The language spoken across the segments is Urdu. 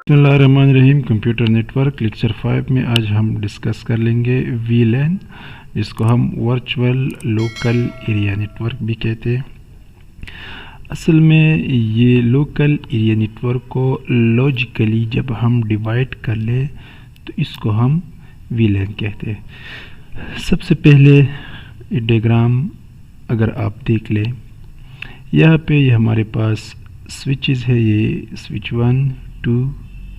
بسم اللہ الرحمن الرحیم. کمپیوٹر نیٹورک لیکچر 5 میں آج ہم ڈسکس کر لیں گے وی لین، جس کو ہم ورچوئل لوکل ایریا نیٹورک بھی کہتے ہیں. اصل میں یہ لوکل ایریا نیٹورک کو لاجیکلی جب ہم ڈیوائڈ کر لیں تو اس کو ہم وی لین کہتے ہیں. سب سے پہلے ڈیاگرام اگر آپ دیکھ لیں، یہاں پہ یہ ہمارے پاس سوئچز ہے، یہ سوئچ 1 2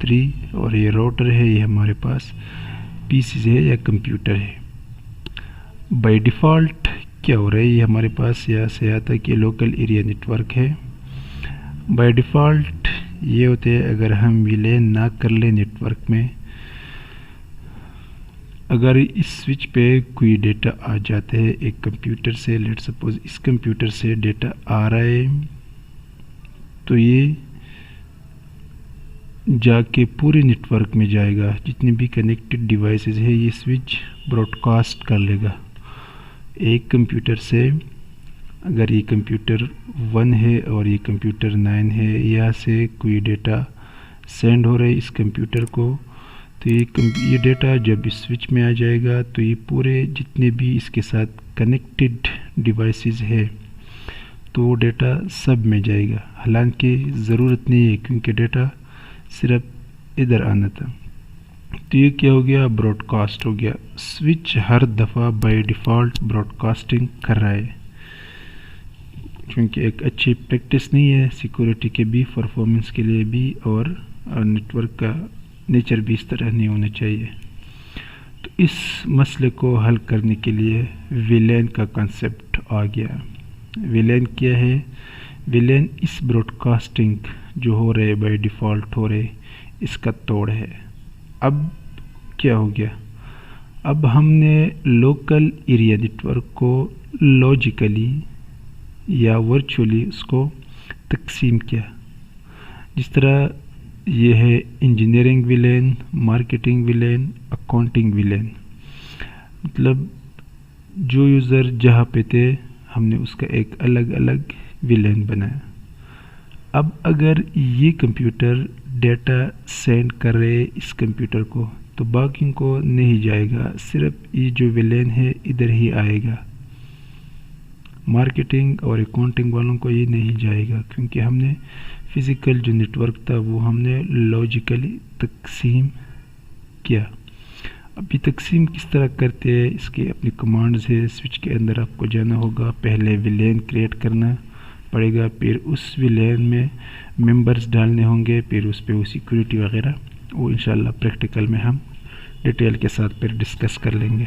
3 اور یہ راؤٹر ہے، یہ ہمارے پاس پی سیز ہے یا کمپیوٹر ہے. بائی ڈیفالٹ کیا ہو رہا ہے، یہ ہمارے پاس یہاں سے آتا ہے کہ لوکل ایریا نیٹورک ہے. بائی ڈیفالٹ یہ ہوتے ہیں اگر ہم وی لین نہ کر لیں نیٹورک میں، اگر اس سوئچ پہ کوئی ڈیٹا آ جاتا ہے ایک کمپیوٹر سے، لیٹ سپوز اس کمپیوٹر سے ڈیٹا آ رہا ہے، تو یہ جا کے پورے نیٹ ورک میں جائے گا. جتنے بھی کنیکٹڈ ڈیوائسز ہے یہ سوئچ براڈ کاسٹ کر لے گا ایک کمپیوٹر سے. اگر یہ کمپیوٹر 1 ہے اور یہ کمپیوٹر 9 ہے، یہاں سے کوئی ڈیٹا سینڈ ہو رہا ہے اس کمپیوٹر کو، تو یہ ڈیٹا جب اس سوئچ میں آ جائے گا تو یہ پورے جتنے بھی اس کے ساتھ کنیکٹڈ ڈیوائسز ہے تو وہ ڈیٹا سب میں جائے گا. حالانکہ ضرورت نہیں ہے کیونکہ ڈیٹا صرف ادھر آنا تھا. تو یہ کیا ہو گیا، براڈ کاسٹ ہو گیا. سوئچ ہر دفعہ بائی ڈیفالٹ براڈ کاسٹنگ کر رہا ہے، کیونکہ ایک اچھی پریکٹس نہیں ہے سیکورٹی کے بھی، پرفارمنس کے لیے بھی، اور نیٹ ورک کا نیچر بھی اس طرح نہیں ہونا چاہیے. تو اس مسئلے کو حل کرنے کے لیے وی لین کا کنسیپٹ آ گیا. وی لین کیا ہے؟ وی لین اس براڈ کاسٹنگ جو ہو رہے بائی ڈیفالٹ ہو رہے، اس کا توڑ ہے. اب کیا ہو گیا، اب ہم نے لوکل ایریا نیٹورک کو لاجیکلی یا ورچولی اس کو تقسیم کیا. جس طرح یہ ہے engineering V LAN, marketing V LAN, accounting V LAN. مطلب جو یوزر جہاں پہ تھے ہم نے اس کا ایک الگ الگ وی لین بنایا. اب اگر یہ کمپیوٹر ڈیٹا سینڈ کر رہے اس کمپیوٹر کو تو باقی کو نہیں جائے گا، صرف یہ جو وی لین ہے ادھر ہی آئے گا. مارکیٹنگ اور اکاؤنٹنگ والوں کو یہ نہیں جائے گا، کیونکہ ہم نے فزیکل جو نیٹ ورک تھا وہ ہم نے لاجیکلی تقسیم کیا. اب یہ تقسیم کس طرح کرتے ہیں، اس کے اپنی کمانڈز ہے. سوئچ کے اندر آپ کو جانا ہوگا، پہلے وی لین کریٹ کرنا پڑے گا، پھر اس وی لین میں ممبرز ڈالنے ہوں گے، پھر اس پہ وہ سیکورٹی وغیرہ، وہ انشاءاللہ پریکٹیکل میں ہم ڈیٹیل کے ساتھ پھر ڈسکس کر لیں گے.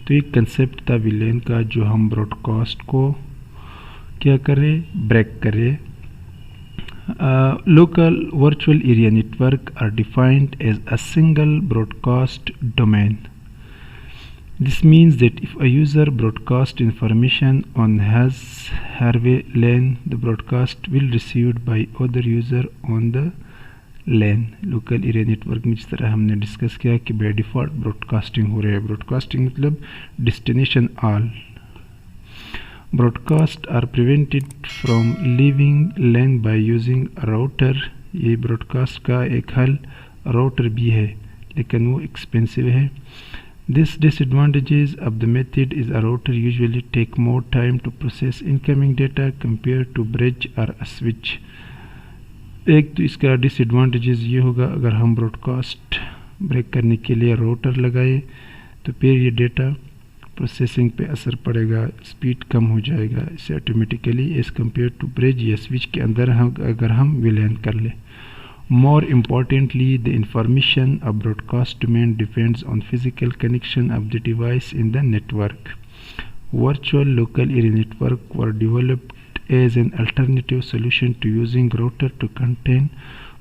تو ایک کنسیپٹ تھا وی لین کا جو ہم براڈ کاسٹ کو کیا کرے، بریک کرے. Local virtual area network are defined as a single broadcast domain. This means that if a user broadcasts information on her LAN, the broadcast will be received by other user on the LAN. Local area network میں جس طرح ہم نے ڈسکس کیا کہ بائی ڈیفالٹ براڈ کاسٹنگ ہو رہا ہے. براڈ کاسٹنگ مطلب destination all. Broadcasts are prevented from leaving LAN by using a router. یہ براڈ کاسٹ کا ایک حل راؤٹر بھی ہے، لیکن وہ ایکسپینسو ہے. This disadvantages of the method is a router usually take more time to process incoming data compared to bridge or a switch. ایک تو اس کا ڈس ایڈوانٹیجز یہ ہوگا، اگر ہم براڈ کاسٹ بریک کرنے کے لیے راؤٹر لگائے تو پھر یہ ڈیٹا پروسیسنگ پہ اثر پڑے گا، سپیڈ کم ہو جائے گا اس سے automatically as compared to bridge یا سوئچ کے اندر اگر ہم وی لین کر لیں. More importantly, the information of broadcast domain depends on physical connection of the device in the network. Virtual local area network were developed as an alternative solution to using router to contain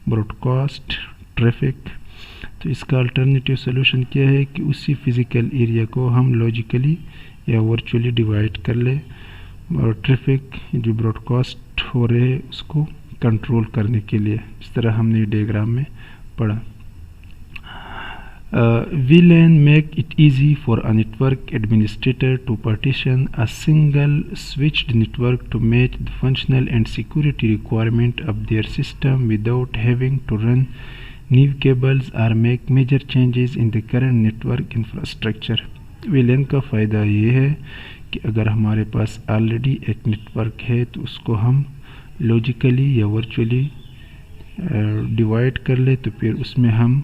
broadcast traffic. تو اس کا الٹرنیٹیو سولوشن کیا ہے کہ اسی فزیکل ایریا کو ہم لاجیکلی یا ورچولی ڈیوائڈ کر لیں اور ٹریفک جو براڈ کاسٹ ہو رہے اس کو کنٹرول کرنے کے لیے، اس طرح ہم نے ڈیاگرام میں پڑھا. VLAN make it easy for a network administrator to partition a single switched network to meet the functional and security requirement of their system without having to run New cables are make major changes in the current network infrastructure. VLAN کا فائدہ یہ ہے کہ اگر ہمارے پاس آلریڈی ایک نیٹ ورک ہے تو اس کو ہم لاجیکلی یا ورچولی ڈیوائڈ کر لے تو پھر اس میں ہم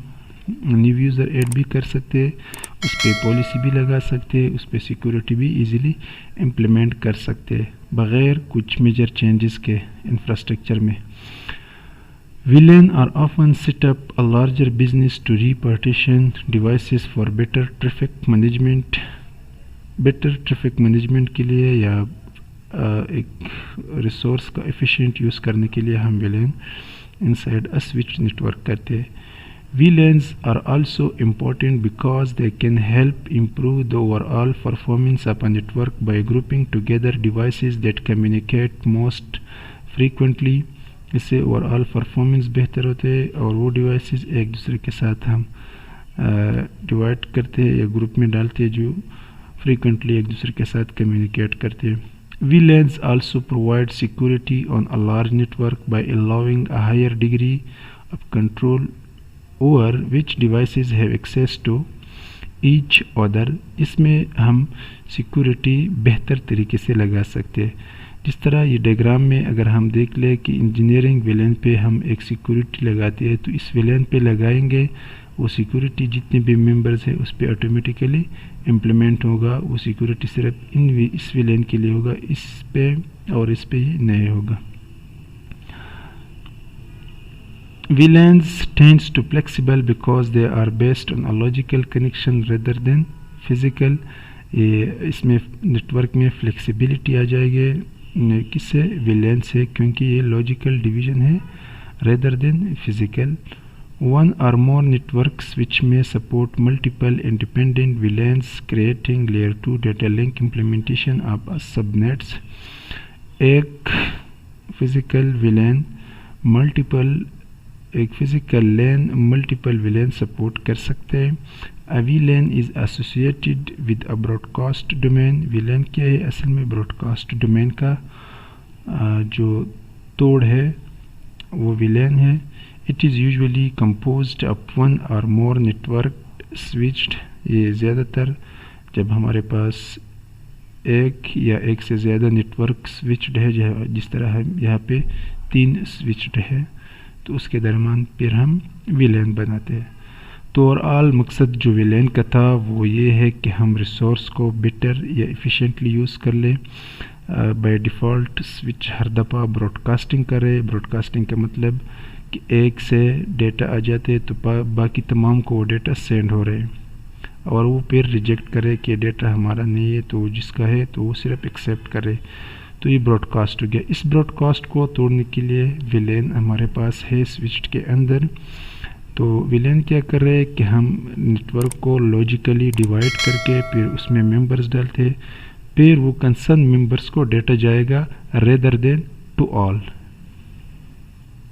نیو یوزر ایڈ بھی کر سکتے، اس پہ پالیسی بھی لگا سکتے، اس پہ سیکورٹی بھی ایزیلی امپلیمنٹ کر سکتے بغیر کچھ میجر چینجز کے انفراسٹرکچر میں۔ VLAN are often set up a larger business to repartition devices for better traffic management کے لیے یا ایک ریسورس کا ایفیشینٹ یوز کرنے کے لیے ہم VLAN inside a switch network کرتے ہیں۔ VLANs are also important because they can help improve the overall performance of a network by grouping together devices that communicate most frequently۔ اس سے اوورآل پرفارمنس بہتر ہوتے ہیں اور وہ ڈیوائسز ایک دوسرے کے ساتھ ہم ڈیوائڈ کرتے ہیں یا گروپ میں ڈالتے ہیں جو فریکوینٹلی ایک دوسرے کے ساتھ کمیونیکیٹ کرتے ہیں۔ VLANs also provide security on a large network by allowing a higher degree of control over which devices have access to each other۔ اس میں ہم سیکورٹی بہتر طریقے سے لگا سکتے ہیں، جس طرح یہ ڈائیگرام میں اگر ہم دیکھ لیں کہ انجینئرنگ VLAN پہ ہم ایک سیکورٹی لگاتے ہیں تو اس VLAN پہ لگائیں گے، وہ سیکورٹی جتنے بھی ممبرز ہیں اس پہ آٹومیٹیکلی امپلیمنٹ ہوگا۔ وہ سیکورٹی صرف اس VLAN کے لیے ہوگا، اس پہ اور اس پہ یہ نہیں ہوگا۔ VLANs tends to flexible because they are based on a logical connection rather than physical۔ اس میں نیٹ ورک میں فلیکسیبلٹی آ جائے گی کس سے؟ VLAN سے، کیونکہ یہ لاجیکل ڈویژن ہے rather than physical۔ One or more networks which may support multiple independent VLANs creating layer 2 data link implementation of subnets۔ ایک فزیکل لین ملٹیپل VLAN سپورٹ کر سکتے ہیں۔ A VLAN is associated with a broadcast domain۔ VLAN کیا ہے؟ اصل میں براڈکاسٹ ڈومین کا جو توڑ ہے وہ VLAN ہے۔ It is usually composed of one or more network switched۔ یہ زیادہ تر جب ہمارے پاس ایک یا ایک سے زیادہ نیٹ ورک سوئچڈ ہے، جس طرح یہاں پہ 3 سوئچڈ ہے تو اس کے درمیان پھر ہم VLAN بناتے ہیں۔ تو اوورآل مقصد جو VLAN کا تھا وہ یہ ہے کہ ہم ریسورس کو بیٹر یا ایفیشینٹلی یوز کر لیں۔ بائی ڈیفالٹ سوئچ ہر دفعہ براڈکاسٹنگ کرے۔ براڈکاسٹنگ کا مطلب کہ ایک سے ڈیٹا آ جاتے تو باقی تمام کو وہ ڈیٹا سینڈ ہو رہے ہیں، اور وہ پھر ریجیکٹ کرے کہ ڈیٹا ہمارا نہیں ہے، تو جس کا ہے تو وہ صرف ایکسیپٹ کرے، تو یہ براڈکاسٹ ہو گیا۔ اس براڈکاسٹ کو توڑنے کے لیے VLAN ہمارے پاس ہے سوئچ کے اندر۔ تو VLAN کیا کر رہے ہیں کہ ہم نیٹ ورک کو لاجیکلی ڈیوائڈ کر کے پھر اس میں ممبرز ڈالتے ہیں، پھر وہ کنسرن ممبرز کو ڈیٹا جائے گا ریدر دین ٹو آل۔